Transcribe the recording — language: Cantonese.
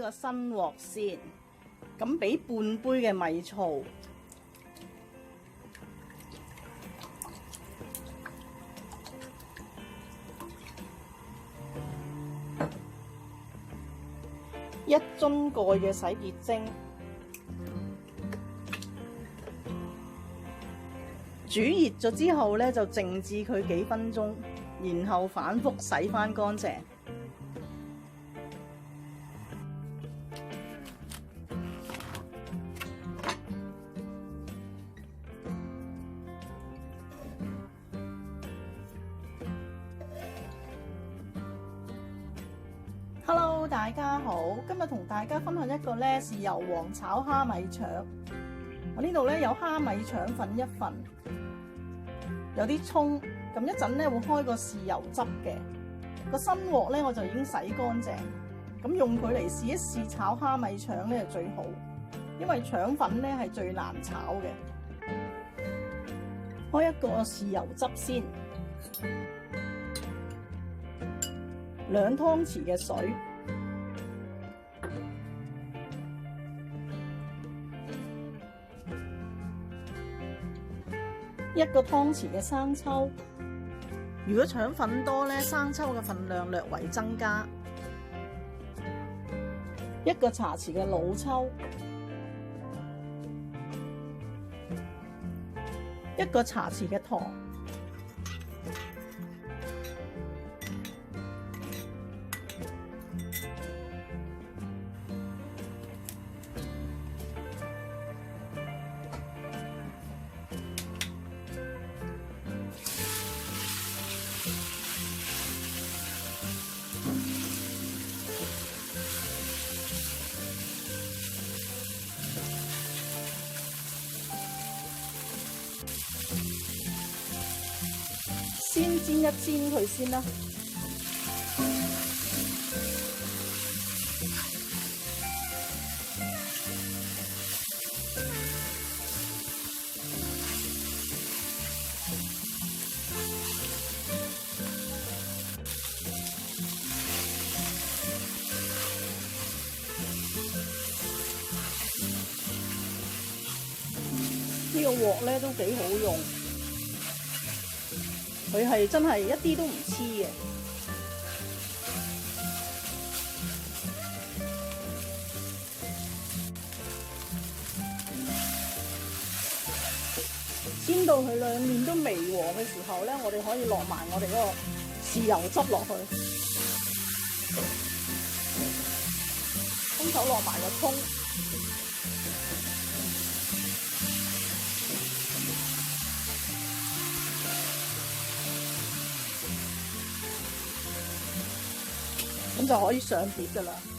個新鑊先，咁俾半杯嘅米醋，一樽蓋嘅洗潔精，煮熱咗之後咧，就靜置佢幾分鐘，然後反覆洗返乾淨。Hello， 大家好，今日同大家分享一個咧豉油皇炒蝦米腸。我呢度咧有蝦米腸粉1份，有啲葱，咁一陣咧會開個豉油汁嘅。個新鑊咧我就已經洗乾淨，咁用佢嚟試一試炒蝦米腸咧就最好，因為腸粉咧係最難炒嘅。開一個豉油汁先。2湯匙嘅水，1個湯匙嘅生抽。如果腸粉多咧，生抽嘅份量略為增加。1個茶匙嘅老抽，1個茶匙嘅糖。先煎一煎佢先啦。呢個鑊咧都幾好用。佢係真係一啲都唔黐嘅，煎到佢兩面都微黃嘅時候咧，我哋可以落埋我哋嗰個豉油汁落去，幫手落埋個葱。咁就可以上碟㗎喇。